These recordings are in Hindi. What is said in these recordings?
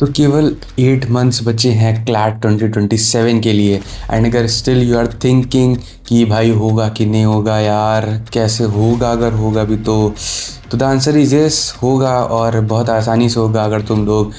तो केवल 8 मंथ्स बचे हैं क्लैट 2027 के लिए। एंड अगर स्टिल यू आर थिंकिंग कि भाई होगा कि नहीं होगा यार, कैसे होगा, अगर होगा भी तो द आंसर इज यस, होगा और बहुत आसानी से होगा। अगर तुम लोग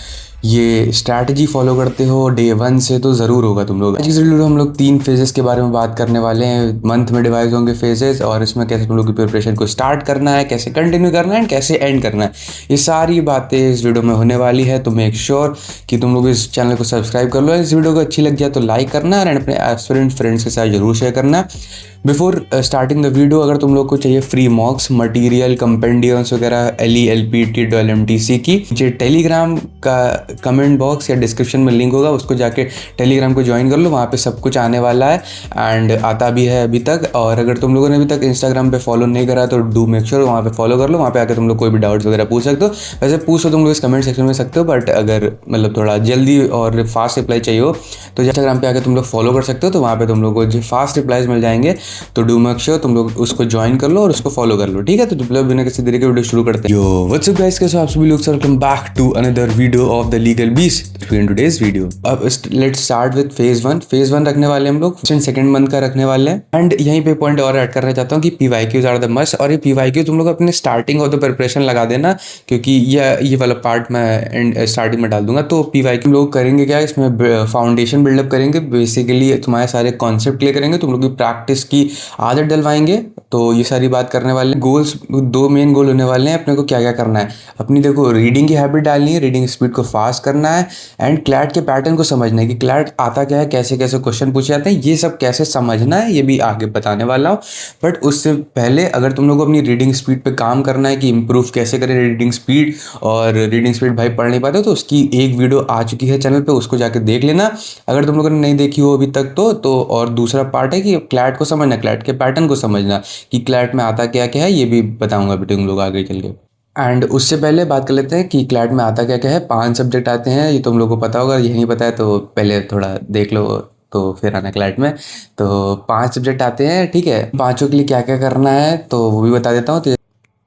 ये स्ट्रैटेजी फॉलो करते हो डे 1 से तो ज़रूर होगा तुम लोग। आज इस वीडियो में हम लोग 3 फेजेस के बारे में बात करने वाले हैं। मंथ में डिवाइड होंगे फेजेस और इसमें कैसे तुम लोग की प्रिपरेशन को स्टार्ट करना है, कैसे कंटिन्यू करना है एंड कैसे एंड करना है, ये सारी बातें इस वीडियो में होने वाली है। तो मेक श्योर कि तुम लोग इस चैनल को सब्सक्राइब कर लो। इस वीडियो को अच्छी लग जाए तो लाइक करना है एंड अपने एस्पिरेंट फ्रेंड्स के साथ जरूर शेयर करना। बिफोर स्टार्टिंग द वीडियो, अगर तुम लोग को चाहिए फ्री मॉक्स मटेरियल कंपेंडियम्स वगैरह LELPT LMTC की, जो टेलीग्राम का कमेंट बॉक्स या डिस्क्रिप्शन में लिंक होगा, उसको जाके टेलीग्राम को ज्वाइन कर लो। वहाँ पे सब कुछ आने वाला है एंड आता भी है अभी तक। और अगर तुम लोगों ने अभी तक इंस्टाग्राम पे फॉलो नहीं करा तो डू मेक श्योर वहाँ पे फॉलो कर लो। वहाँ पे आकर तुम लोग कोई भी डाउट्स वगैरह पूछ सकते हो। वैसे पूछ तो तुम लोग इस कमेंट सेक्शन में सकते हो, बट अगर मतलब थोड़ा जल्दी और फास्ट रिप्लाई चाहिए हो तो इंस्टाग्राम पे आकर तुम लोग फॉलो कर सकते हो। तो वहाँ पे तुम लोग को जो फास्ट रिप्लाईज मिल जाएंगे। तो डू मेक श्योर तुम लोग उसको ज्वाइन कर लो और उसको फॉलो कर लो, ठीक है। तो तुम लोग बिना किसी तरीके वीडियो शुरू करते हैं। यो व्हाट्स अप गाइस, कैसे हो आप सभी लोग? Welcome back to another video of the legal beast in today's video. अब let's start with phase 1। Phase 1 रखने वाले हम लोग सेकंड मंथ का रखने वाले हैं। एंड यहीं पे पॉइंट और ऐड करना चाहता हूँ कि PYQs आर द मस्ट। और ये PYQ तुम लोग अपने स्टार्टिंग ऑफ द प्रिपरेशन लगा देना, क्योंकि ये वाला पार्ट मैं स्टार्टिंग में डाल दूंगा। तो PYQ लोग करेंगे क्या, इसमें फाउंडेशन बिल्डअप करेंगे। बेसिकली तुम्हारे सारे कॉन्सेप्ट क्लियर करेंगे, तुम लोग की प्रैक्टिस की आदत डलवाएंगे। तो ये सारी बात करने वाले गोल्स, 2 मेन गोल होने वाले हैं अपने को। क्या क्या करना है, अपनी देखो रीडिंग की हैबिट डालनी है, रीडिंग स्पीड को फास्ट करना है एंड क्लैट के पैटर्न को समझना है कि क्लैट आता क्या है, कैसे कैसे क्वेश्चन पूछे जाते हैं, ये सब कैसे समझना है, ये भी आगे बताने वाला हूँ। बट उससे पहले अगर तुम लोग को अपनी रीडिंग स्पीड पे काम करना है कि इंप्रूव कैसे करें रीडिंग स्पीड, और रीडिंग स्पीड भाई पढ़ नहीं पाते तो उसकी एक वीडियो आ चुकी है चैनल पे, उसको जाके देख लेना अगर तुम लोगों ने नहीं देखी हो अभी तक तो। और दूसरा पार्ट है कि क्लैट को समझना, क्लैट के पैटर्न को समझना कि क्लैट में आता क्या क्या है, ये भी बताऊंगा बेटे तुम लोग आगे चल के। एंड उससे पहले बात कर लेते हैं कि क्लैट में आता क्या क्या है। 5 सब्जेक्ट आते हैं, ये तुम लोग को पता होगा। ये नहीं पता है तो पहले थोड़ा देख लो तो फिर आना क्लैट में। तो 5 सब्जेक्ट आते हैं, ठीक है। पांचों के लिए क्या क्या करना है तो वो भी बता देता हूँ।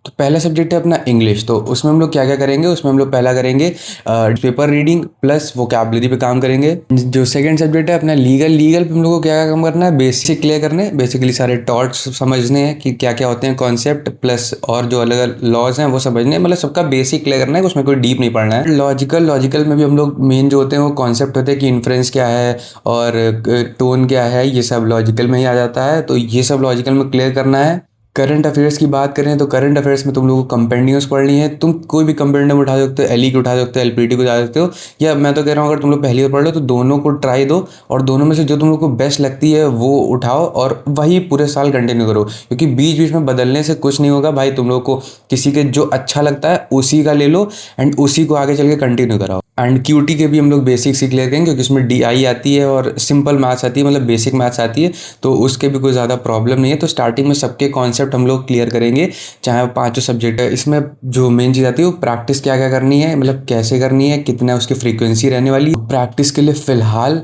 तो पहला सब्जेक्ट है अपना इंग्लिश। तो उसमें हम लोग क्या क्या करेंगे, उसमें हम लोग पहला करेंगे पेपर रीडिंग प्लस वोकैबुलरी पे काम करेंगे। जो सेकंड सब्जेक्ट है अपना लीगल पे हम लोग को क्या क्या काम करना है, बेसिक क्लियर करने, बेसिकली सारे टॉर्ट्स समझने हैं कि क्या क्या होते हैं कॉन्सेप्ट, प्लस और जो अलग अलग लॉज हैं वो समझने हैं। मतलब सबका बेसिक क्लियर करना है, उसमें कोई डीप नहीं पढ़ना है। लॉजिकल में भी हम लोग मेन जो होते हैं वो कॉन्सेप्ट होते हैं कि इन्फ्रेंस क्या है और टोन क्या है, ये सब लॉजिकल में ही आ जाता है। तो ये सब लॉजिकल में क्लियर करना है। करंट अफेयर्स की बात करें तो करंट अफेयर्स में तुम लोगों को कंपेंडियम्स पढ़नी है। तुम कोई भी कंपेंडियम उठा सकते हो, LE की उठा सकते हो, LPT को उठा सकते हो, या मैं तो कह रहा हूँ अगर तुम लोग पहली बार पढ़ लो तो दोनों को ट्राई दो और दोनों में से जो तुम लोग को बेस्ट लगती है वो उठाओ और वही पूरे साल कंटिन्यू करो। क्योंकि बीच बीच में बदलने से कुछ नहीं होगा भाई। तुम लोग को किसी के जो अच्छा लगता है उसी का ले लो एंड उसी को आगे चल के कंटिन्यू कराओ। एंड QT के भी हम लोग बेसिक्स ही क्लियर करेंगे, क्योंकि उसमें DI आती है और सिंपल मैथ्स आती है, मतलब बेसिक मैथ्स आती है, तो उसके भी कोई ज़्यादा प्रॉब्लम नहीं है। तो स्टार्टिंग में सबके कॉन्सेप्ट हम लोग क्लियर करेंगे, चाहे वो 5 सब्जेक्ट है। इसमें जो मेन चीज़ आती है वो प्रैक्टिस क्या क्या करनी है, मतलब कैसे करनी है, कितना उसकी फ्रीक्वेंसी रहने वाली है। प्रैक्टिस के लिए फ़िलहाल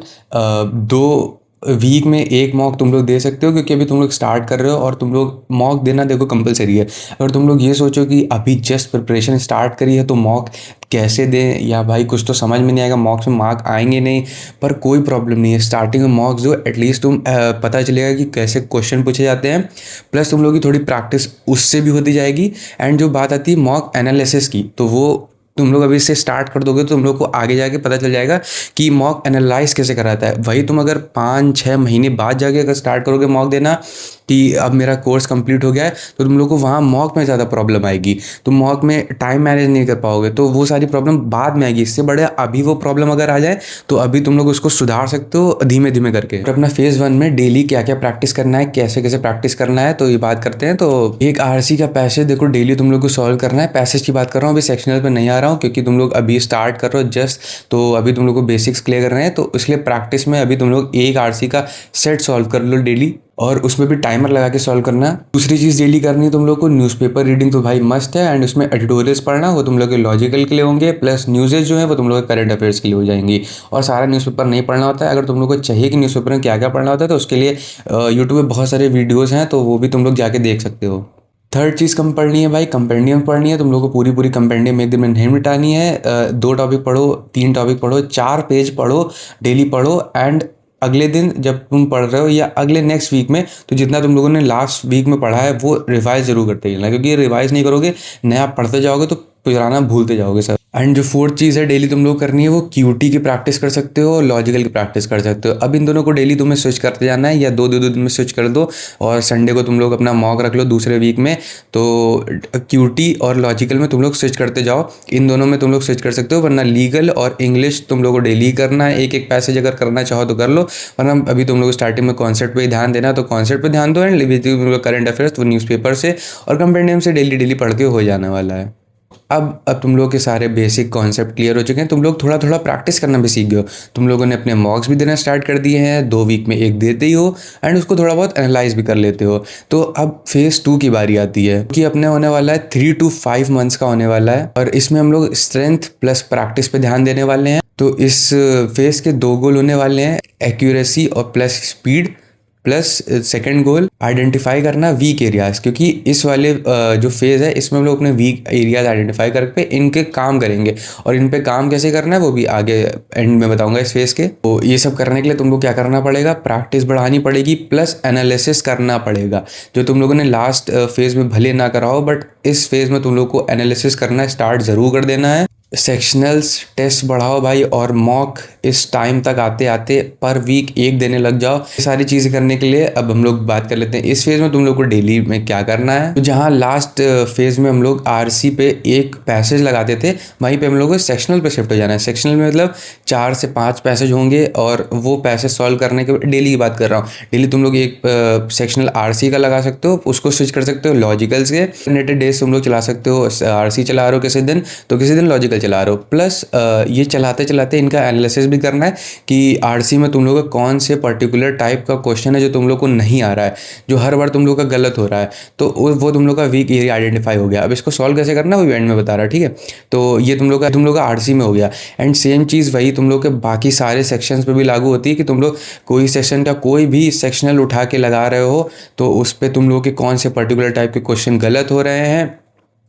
2 वीक में 1 मॉक तुम लोग दे सकते हो, क्योंकि अभी तुम लोग स्टार्ट कर रहे हो और तुम लोग मॉक देना देखो कंपलसरी है। अगर तुम लोग ये सोचो कि अभी जस्ट प्रिपरेशन स्टार्ट करी है तो मॉक कैसे दें, या भाई कुछ तो समझ में नहीं आएगा, मॉक्स में मार्क आएंगे नहीं, पर कोई प्रॉब्लम नहीं है। स्टार्टिंग में मॉक्स दो, एटलीस्ट तुम पता चलेगा कि कैसे क्वेश्चन पूछे जाते हैं, प्लस तुम लोग की थोड़ी प्रैक्टिस उससे भी होती जाएगी। एंड जो बात आती है मॉक एनालिसिस की, तो वो तुम लोग अभी से स्टार्ट कर दोगे तो तुम लोग को आगे जाके पता चल जाएगा कि मॉक एनालाइज कैसे कराता है। वही तुम अगर 5-6 महीने बाद जाके अगर स्टार्ट करोगे मॉक देना कि अब मेरा कोर्स कंप्लीट हो गया है, तो तुम लोग को वहाँ मॉक में ज़्यादा प्रॉब्लम आएगी। तुम मॉक में टाइम मैनेज नहीं कर पाओगे, तो वो सारी प्रॉब्लम बाद में आएगी। इससे बड़े अभी वो प्रॉब्लम अगर आ जाए तो अभी तुम लोग उसको सुधार सकते हो धीमे धीमे करके। तो अपना फेज़ 1 में डेली क्या क्या प्रैक्टिस करना है, कैसे कैसे प्रैक्टिस करना है, तो ये बात करते हैं। तो एक RC का पैसेज देखो डेली तुम लोग को सॉल्व करना है। पैसेज की बात कर रहा हूँ, अभी सेक्शनल पर नहीं आ रहा हूँ क्योंकि तुम लोग अभी स्टार्ट कर रहे हो जस्ट, तो अभी तुम लोग को बेसिक्स क्लियर कर रहे हैं। तो इसलिए प्रैक्टिस में अभी तुम लोग एक RC का सेट सॉल्व कर लो डेली, और उसमें भी टाइमर लगा के सॉल्व करना। दूसरी चीज़ डेली करनी है तुम लोग को न्यूज़पेपर रीडिंग, तो भाई मस्ट है। एंड उसमें एडिटोरियल्स पढ़ना, वो तुम लोग के लॉजिकल के लिए होंगे, प्लस न्यूज़ेज जो है वो तुम लोग के करंट अफेयर्स के लिए हो जाएंगी। और सारा न्यूज़पेपर नहीं पढ़ना होता है। अगर तुम लोग को चाहिए कि न्यूज़पेपर में क्या क्या पढ़ना होता है तो उसके लिए यूट्यूब पे बहुत सारे वीडियोज़ हैं, तो वो भी तुम लोग जाके देख सकते हो। थर्ड चीज़ कम पढ़नी है भाई, कंपेंडियम पढ़नी है। तुम लोग को पूरी पूरी कंपेंडियम एक दिन में नहीं मिटानी है। 2 टॉपिक पढ़ो, 3 टॉपिक पढ़ो, 4 पेज पढ़ो, डेली पढ़ो। एंड अगले दिन जब तुम पढ़ रहे हो या अगले नेक्स्ट वीक में, तो जितना तुम लोगों ने लास्ट वीक में पढ़ा है वो रिवाइज जरूर करते चलना, क्योंकि रिवाइज नहीं करोगे, नया पढ़ते जाओगे तो पुराना भूलते जाओगे सर। एंड जो फोर्थ चीज़ है डेली तुम लोग करनी है, वो क्यूटी की प्रैक्टिस कर सकते हो और लॉजिकल की प्रैक्टिस कर सकते हो। अब इन दोनों को डेली तुम्हें स्विच करते जाना है, या दो दो दिन में स्विच कर दो, और संडे को तुम लोग अपना मॉक रख लो दूसरे वीक में। तो क्यूटी और लॉजिकल में तुम लोग स्विच करते जाओ, इन दोनों में तुम लोग स्विच कर सकते हो। वरना लीगल और इंग्लिश तुम लोग को डेली करना है, एक एक पैसेज अगर करना चाहो तो कर लो, वरना अभी तुम लोग स्टार्टिंग में कॉन्सेप्ट पे ही ध्यान देना, तो कॉन्सेप्ट पे ध्यान दो। एंड करंट अफेयर्स तो न्यूज़पेपर से और कंपेंडियम से डेली डेली पढ़ के हो जाने वाला है। अब तुम लोग के सारे बेसिक कॉन्सेप्ट क्लियर हो चुके हैं, तुम लोग थोड़ा थोड़ा प्रैक्टिस करना भी सीख गए हो। तुम लोगों ने अपने मॉक्स भी देना स्टार्ट कर दिए हैं, 2 वीक में एक देते ही हो, एंड उसको थोड़ा बहुत एनालाइज भी कर लेते हो। तो अब फेज़ 2 की बारी आती है, कि अपने होने वाला है 3 to 5 मंथ्स का होने वाला है, और इसमें हम लोग स्ट्रेंथ प्लस प्रैक्टिस पे ध्यान देने वाले हैं। तो इस फेज़ के 2 गोल होने वाले हैं, एक्यूरेसी और plus speed, plus second goal identify करना वीक एरियाज, क्योंकि इस वाले जो फेज़ है इसमें हम लोग अपने वीक एरियाज आइडेंटिफाई करके इनके काम करेंगे, और इन पे काम कैसे करना है वो भी आगे एंड में बताऊंगा इस फेज़ के। तो ये सब करने के लिए तुम लोग क्या करना पड़ेगा, प्रैक्टिस बढ़ानी पड़ेगी, प्लस एनालिसिस करना पड़ेगा। जो तुम लोगों ने लास्ट फेज़ में भले ना करा हो, बट इस फेज़ में तुम लोग को एनालिसिस करना स्टार्ट ज़रूर कर देना है। सेक्शनल्स टेस्ट बढ़ाओ भाई, और मॉक इस टाइम तक आते आते पर वीक एक देने लग जाओ। ये सारी चीज़ें करने के लिए अब हम लोग बात कर लेते हैं इस फेज़ में तुम लोग को डेली में क्या करना है। तो जहाँ लास्ट फेज़ में हम लोग आरसी पे एक पैसेज लगाते थे, वहीं पे हम लोग को सेक्शनल पे शिफ्ट हो जाना है। सेक्शनल में मतलब 4 से 5 पैसेज होंगे, और वो पैसेज सॉल्व करने के डेली की बात कर रहा हूँ। डेली तुम लोग एक सेक्शनल आरसी का लगा सकते हो, उसको स्विच कर सकते हो लॉजिकल से। अल्टरनेटेड डेज तुम लोग चला सकते हो, आरसी चला रहे हो किसी दिन तो किसी दिन लॉजिकल चला रहे हो। प्लस ये चलाते चलाते इनका एनालिसिस भी करना है कि आरसी में तुम लोग का कौन से पर्टिकुलर टाइप का क्वेश्चन है जो तुम लोग को नहीं आ रहा है, जो हर बार तुम लोग का गलत हो रहा है, तो वो तुम लोग का वीक एरिया आइडेंटिफाई हो गया। अब इसको सॉल्व कैसे करना है वो एंड में बता रहा है, ठीक है। तो ये तुम लोग का आरसी में हो गया। एंड सेम चीज़ वही तुम लोग के बाकी सारे सेक्शंस पे भी लागू होती है, कि तुम लोग कोई सेक्शन का कोई भी सेक्शनल उठा के लगा रहे हो, तो उस पर तुम लोग के कौन से पर्टिकुलर टाइप के क्वेश्चन गलत हो रहे हैं,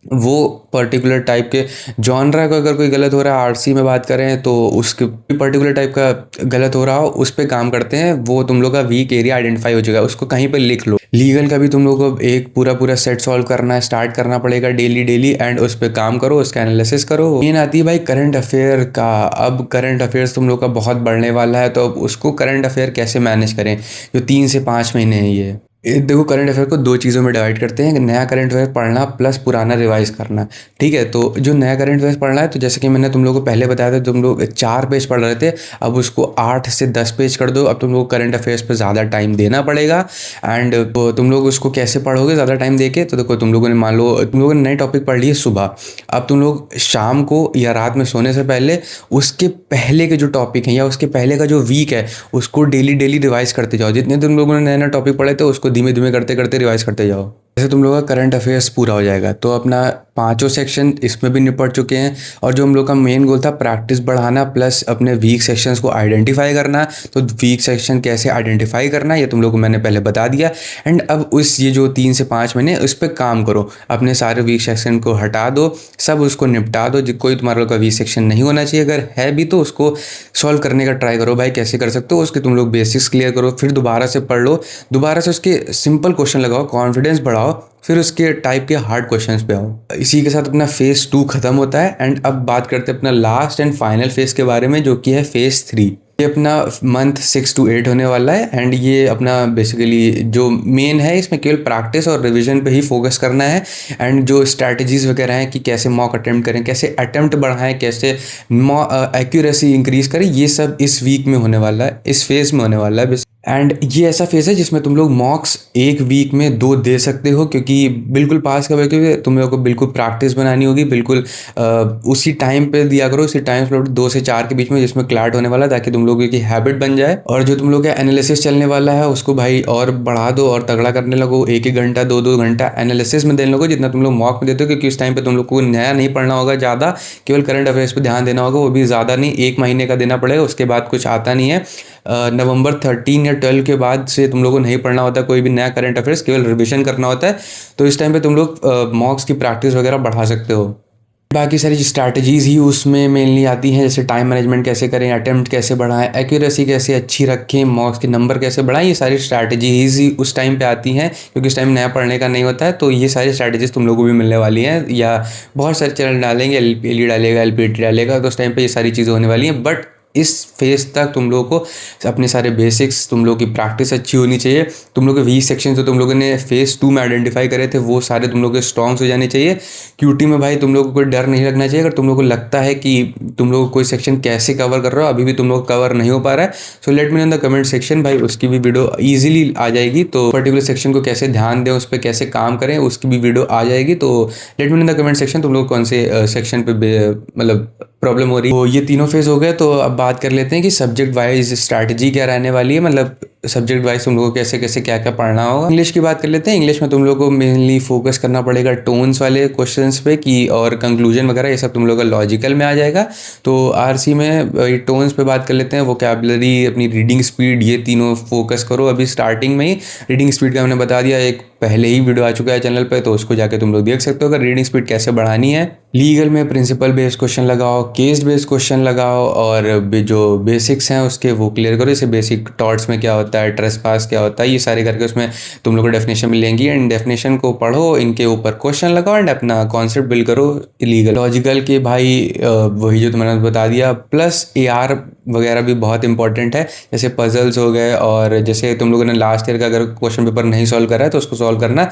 वो पर्टिकुलर टाइप के जॉनरा का अगर कोई गलत हो रहा है, आरसी में बात करें तो उसके पर्टिकुलर टाइप का गलत हो रहा हो, उस पर काम करते हैं। वो तुम लोग का वीक एरिया आइडेंटिफाई हो चुका है, उसको कहीं पर लिख लो। लीगल का भी तुम लोग को एक पूरा पूरा सेट सॉल्व करना है, स्टार्ट करना पड़ेगा डेली डेली, एंड उस पर काम करो, उसका एनालिसिस करो। मेन आती है भाई करंट अफेयर का। अब करंट अफेयर्स तुम लोग का बहुत बढ़ने वाला है, तो अब उसको करंट अफेयर कैसे मैनेज करें, जो 3 से 5 महीने हैं ये देखो, करंट अफेयर को 2 चीज़ों में डिवाइड करते हैं, नया करंट अफेयर पढ़ना प्लस पुराना रिवाइज करना, ठीक है। तो जो नया करंट अफेयर पढ़ना है, तो जैसे कि मैंने तुम लोगों को पहले बताया था, तुम लोग 4 पेज पढ़ रहे थे, अब उसको 8 से 10 पेज कर दो। अब तुम लोग करंट अफेयर्स पे ज़्यादा टाइम देना पड़ेगा। एंड तो तुम लोग उसको कैसे पढ़ोगे ज़्यादा टाइम देके, तो देखो तुम लोगों ने मान लो तुम लोगों ने नए टॉपिक पढ़ लिए सुबह, अब तुम लोग शाम को या रात में सोने से पहले उसके पहले के जो टॉपिक हैं या उसके पहले का जो वीक है उसको डेली डेली रिवाइज करते जाओ। जितने तुम लोगों ने नया नया टॉपिक पढ़े थे उसको धीमे धीमे करते करते रिवाइज करते जाओ। जैसे तुम लोग का करंट अफेयर्स पूरा हो जाएगा, तो अपना 5 सेक्शन इसमें भी निपट चुके हैं। और जो हम लोग का मेन गोल था प्रैक्टिस बढ़ाना प्लस अपने वीक सेक्शंस को आइडेंटिफाई करना, तो वीक सेक्शन कैसे आइडेंटिफाई करना ये तुम लोग को मैंने पहले बता दिया। एंड अब ये जो 3 से 5 महीने उस पर काम करो, अपने सारे वीक सेक्शन को हटा दो, सब उसको निपटा दो। कोई तुम्हारा लोग का वीक सेक्शन नहीं होना चाहिए, अगर है भी तो उसको सॉल्व करने का ट्राई करो भाई, कैसे कर सकते हो उसके तुम लोग बेसिक्स क्लियर करो, फिर दोबारा से पढ़ लो, दोबारा से उसके सिंपल क्वेश्चन लगाओ, कॉन्फिडेंस बढ़ाओ, फिर उसके टाइप के हार्ड क्वेश्चंस पे आओ। इसी के साथ अपना फेज़ 2 खत्म होता है। एंड अब बात करते हैं अपना लास्ट एंड फाइनल फेज़ के बारे में, जो कि है फेज़ 3। ये अपना मंथ 6 to 8 होने वाला है। एंड ये अपना बेसिकली जो मेन है इसमें केवल प्रैक्टिस और रिवीजन पे ही फोकस करना है। एंड जो स्ट्रैटेजीज वगैरह हैं कि कैसे मॉक अटेम्प्ट करें, कैसे अटेम्प्ट बढ़ाएं, कैसे एक्यूरेसी इंक्रीज करें, ये सब इस वीक में होने वाला है, इस फेज़ में होने वाला है। एंड ये ऐसा फेज़ है जिसमें तुम लोग मॉक्स एक वीक में 2 दे सकते हो, क्योंकि बिल्कुल पास का क्योंकि तुम लोग को बिल्कुल प्रैक्टिस बनानी होगी, बिल्कुल उसी टाइम पे दिया करो, उसी टाइम स्लॉट 2 से 4 के बीच में जिसमें क्लैट होने वाला है, ताकि तुम लोगों की हैबिट बन जाए। और जो तुम लोग का एनालिसिस चलने वाला है उसको भाई और बढ़ा दो और तगड़ा करने लगो, 1-1 घंटा 2-2 घंटा एनालिसिस में देने लगो जितना तुम लोग मॉक में देते हो, क्योंकि उस टाइम पर तुम लोग को नया नहीं पढ़ना होगा ज़्यादा, केवल करंट अफेयर्स पर ध्यान देना होगा, वो भी ज़्यादा नहीं, 1 महीने का देना पड़ेगा, उसके बाद कुछ आता नहीं है। नवंबर 13 या या 12 के बाद से तुम लोगों को नहीं पढ़ना होता कोई भी नया करंट अफेयर्स, केवल रिविजन करना होता है। तो इस टाइम पे तुम लोग मॉक्स की प्रैक्टिस वगैरह बढ़ा सकते हो। बाकी सारी स्ट्रैटेजीज़ ही उसमें मेनली आती हैं, जैसे टाइम मैनेजमेंट कैसे करें, अटेम्प्ट कैसे बढ़ाएं, एक्यूरेसी कैसे अच्छी रखें, मॉक्स के नंबर कैसे बढ़ाएं, ये सारी स्ट्रैटेजीज़ ही उस टाइम पे आती हैं, क्योंकि उस टाइम नया पढ़ने का नहीं होता है। तो ये सारी स्ट्रैटेजीज़ तुम लोगों को भी मिलने वाली हैं, या बहुत सारे चैनल डालेंगे, LPLE डालेगा, LPT डालेगा, तो उस टाइम पर ये सारी चीज़ें होने वाली हैं। बट इस फेज तक तुम लोगों को अपने सारे बेसिक्स, तुम लोग की प्रैक्टिस अच्छी होनी चाहिए। तुम लोग के वीक सेक्शन जो तुम लोगों ने फेज 2 में आइडेंटिफाई करे थे, वो सारे तुम लोग के स्ट्रॉन्ग्स हो जाने चाहिए। QT में भाई तुम लोग को कोई डर नहीं लगना चाहिए। अगर तुम लोग को लगता है कि तुम लोग कोई सेक्शन कैसे कवर कर रहे हो, अभी भी तुम लोग कवर नहीं हो पा रहा है, so let me in the comment section, भाई उसकी भी वीडियो ईजिली आ जाएगी। तो पर्टिकुलर सेक्शन को कैसे ध्यान दें, उस पर कैसे काम करें, उसकी भी वीडियो आ जाएगी। तो let me in the comment section तुम लोग कौन से सेक्शन पे मतलब प्रॉब्लम हो रही है। तो ये तीनों फेज हो गए। तो अब बात कर लेते हैं कि सब्जेक्ट वाइज स्ट्रैटेजी क्या रहने वाली है, मतलब सब्जेक्ट वाइज तुम लोगों को कैसे कैसे क्या क्या पढ़ना होगा। इंग्लिश की बात कर लेते हैं। इंग्लिश में तुम लोगों को मेनली फोकस करना पड़ेगा टोन्स वाले क्वेश्चंस पे कि, और कंक्लूजन वगैरह ये सब तुम लोगों का लॉजिकल में आ जाएगा। तो RC में टोन्स पे बात कर लेते हैं, वोकैबुलरी, अपनी रीडिंग स्पीड, ये तीनों फोकस करो। अभी स्टार्टिंग में ही रीडिंग स्पीड का मैंने बता दिया, एक पहले ही वीडियो आ चुका है चैनल पे, तो उसको जाके तुम लोग देख सकते हो अगर रीडिंग स्पीड कैसे बढ़ानी है। लीगल में प्रिंसिपल बेस्ड क्वेश्चन लगाओ, केस बेस्ड क्वेश्चन लगाओ, और जो बेसिक्स हैं उसके वो क्लियर करो। जैसे बेसिक टॉर्ट्स में क्या होता है, ट्रेसपास क्या होता है, ये सारे करके उसमें तुम लोग को डेफिनेशन मिलेंगी। एंड डेफिनेशन को पढ़ो, इनके ऊपर क्वेश्चन लगाओ एंड अपना कॉन्सेप्ट बिल्ड करो। लीगल लॉजिकल के भाई वही जो मैंने बता दिया, प्लस AR वगैरह भी बहुत इंपॉर्टेंट है, जैसे पजल्स हो गए, और जैसे तुम लोगों ने लास्ट ईयर का अगर क्वेश्चन पेपर नहीं सॉल्व करा है तो उसको सॉल्व करना।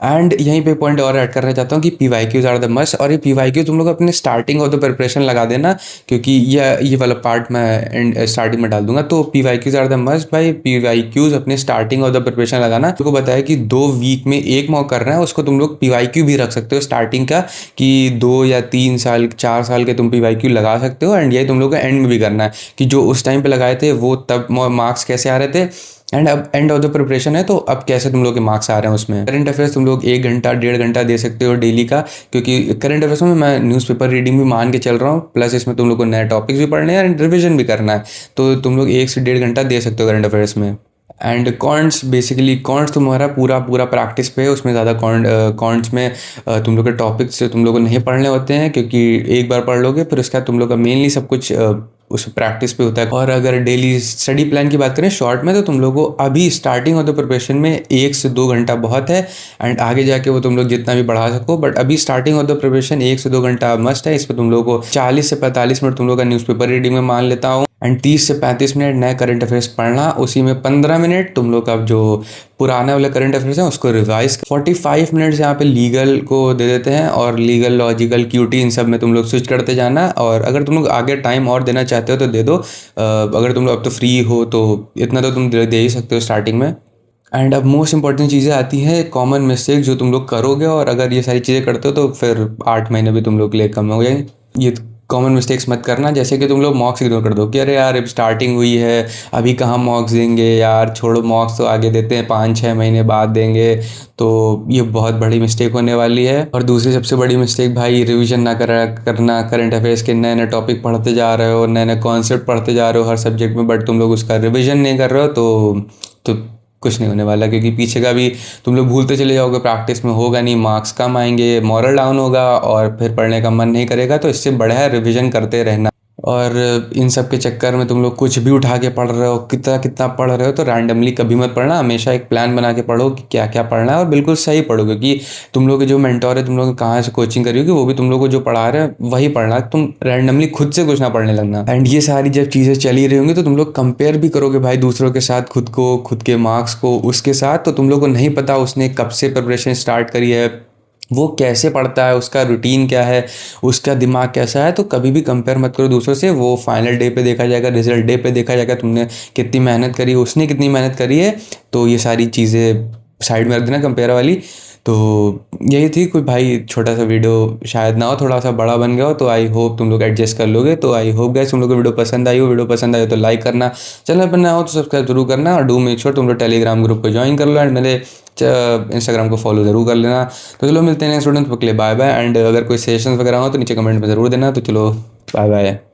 एंड यहीं पे पॉइंट और ऐड करना चाहता हूँ कि PYQs आर द मस्ट। और ये PYQ तुम लोग अपने स्टार्टिंग ऑफ द प्रिपरेशन लगा देना, क्योंकि ये वाला पार्ट मैं स्टार्टिंग में डाल दूंगा। तो PYQs आर द मस्ट भाई। PYQs अपने स्टार्टिंग ऑफ द प्रिपरेशन लगाना। तुमको बताया कि 2 वीक में 1 मॉक करना है, उसको तुम लोग PYQ भी रख सकते हो स्टार्टिंग का, कि 2 या 3 साल 4 साल के तुम PYQ लगा सकते हो। एंड ये तुम लोग को एंड में भी करना है, कि जो उस टाइम पे लगाए थे वो तब मार्क्स कैसे आ रहे थे, एंड अब एंड ऑफ द प्रिपरेशन है तो अब कैसे तुम लोग के मार्क्स आ रहे हैं उसमें। करंट अफेयर्स तुम लोग 1 घंटा 1.5 घंटा दे सकते हो डेली का, क्योंकि करंट अफेयर्स में मैं न्यूज़पेपर रीडिंग भी मान के चल रहा हूँ, प्लस इसमें तुम लोग को नए टॉपिक्स भी पढ़ने हैं एंड रिविजन भी करना है। तो तुम लोग 1 से 1.5 घंटा दे सकते हो करंट अफेयर्स में। एंड कॉन्ट्स, बेसिकली कॉन्ट्स तुम्हारा पूरा प्रैक्टिस पे है, उसमें ज़्यादा कॉन्ट्स में तुम लोग के टॉपिक्स तुम लोग को नहीं पढ़ने होते हैं, क्योंकि एक बार पढ़ लोगे फिर उसके बाद तुम लोग का मेनली सब कुछ उस प्रैक्टिस पे होता है। और अगर डेली स्टडी प्लान की बात करें शॉर्ट में, तो तुम लोगों को अभी स्टार्टिंग ऑफ द प्रिपरेशन में 1 से 2 घंटा बहुत है, एंड आगे जाके वो तुम लोग जितना भी बढ़ा सको। बट अभी स्टार्टिंग ऑफ द प्रिपरेशन 1 से 2 घंटा मस्ट है। इसमें तुम लोगों को 40 से 45 मिनट तुम लोग का न्यूज़पेपर रीडिंग में मान लेता हूँ, एंड 30 से 35 मिनट नए करंट अफेयर्स पढ़ना। उसी में 15 मिनट तुम लोग का जो पुराने वाले करंट अफेयर्स हैं उसको रिवाइज। 45 मिनट्स यहाँ पे लीगल को दे देते हैं, और लीगल, लॉजिकल, QT इन सब में तुम लोग स्विच करते जाना। और अगर तुम लोग आगे टाइम और देना चाहते हो तो दे दो, अगर तुम लोग अब तो फ्री हो तो इतना तो तुम दे ही सकते हो स्टार्टिंग में। एंड अब मोस्ट इंपॉर्टेंट चीज़ें आती हैं, कॉमन मिस्टेक जो तुम लोग करोगे, और अगर ये सारी चीज़ें करते हो तो फिर 8 महीने भी तुम लोग के लिए कम हो जाएंगे। ये कॉमन मिस्टेक्स मत करना, जैसे कि तुम लोग मॉक्स इग्नोर कर दो कि अरे यार अब स्टार्टिंग हुई है, अभी कहाँ मॉक्स देंगे यार, छोड़ो मॉक्स तो आगे देते हैं, 5-6 महीने बाद देंगे। तो ये बहुत बड़ी मिस्टेक होने वाली है। और दूसरी सबसे बड़ी मिस्टेक भाई, रिवीजन ना करना। करंट अफेयर्स के नए नए टॉपिक पढ़ते जा रहे हो, नए नए कॉन्सेप्ट पढ़ते जा रहे हो हर सब्जेक्ट में, बट तुम लोग उसका रिविजन नहीं कर रहे हो तो कुछ नहीं होने वाला, क्योंकि पीछे का भी तुम लोग भूलते चले जाओगे, प्रैक्टिस में होगा नहीं, मार्क्स कम आएंगे, मॉरल डाउन होगा, और फिर पढ़ने का मन नहीं करेगा। तो इससे बढ़िया है रिविजन करते रहना। और इन सब के चक्कर में तुम लोग कुछ भी उठा के पढ़ रहे हो, कितना कितना पढ़ रहे हो, तो रैंडमली कभी मत पढ़ना। हमेशा एक प्लान बना के पढ़ो कि क्या क्या पढ़ना है, और बिल्कुल सही पढ़ो, क्योंकि तुम लोग के जो मेंटोर है, तुम लोग कहाँ से कोचिंग करी होगी, वो भी तुम लोग को जो पढ़ा रहे हैं वही पढ़ना। तुम रैंडमली खुद से कुछ ना पढ़ने लगना। एंड ये सारी जब चीज़ें चली रही होंगी तो तुम लोग कंपेयर भी करोगे भाई दूसरों के साथ, खुद को, खुद के मार्क्स को उसके साथ। तो तुम लोग को नहीं पता उसने कब से प्रिपरेशन स्टार्ट करी है, वो कैसे पढ़ता है, उसका रूटीन क्या है, उसका दिमाग कैसा है। तो कभी भी कंपेयर मत करो दूसरों से। वो फाइनल डे पे देखा जाएगा, रिजल्ट डे पे देखा जाएगा तुमने कितनी मेहनत करी, उसने कितनी मेहनत करी है। तो ये सारी चीज़ें साइड में रख देना कंपेयर वाली। तो यही थी कोई भाई छोटा सा वीडियो, शायद ना हो, थोड़ा सा बड़ा बन गया हो, तो आई होप तुम लोग एडजस्ट कर लोगे। तो आई होप गाइस तुम लोग को वीडियो पसंद आई हो। वीडियो पसंद आई हो तो लाइक करना, चैनल पर नया हो तो सब्सक्राइब जरूर करना, और डू मेक श्योर तुम लोग टेलीग्राम ग्रुप को ज्वाइन कर लो, एंड मेरे इंस्टाग्राम को फॉलो जरूर कर लेना। तो चलो मिलते हैं नेक्स्ट वीडियो में, बाय बाय। एंड अगर कोई सेशंस वगैरह हो तो नीचे कमेंट में ज़रूर देना। तो चलो बाय बाय।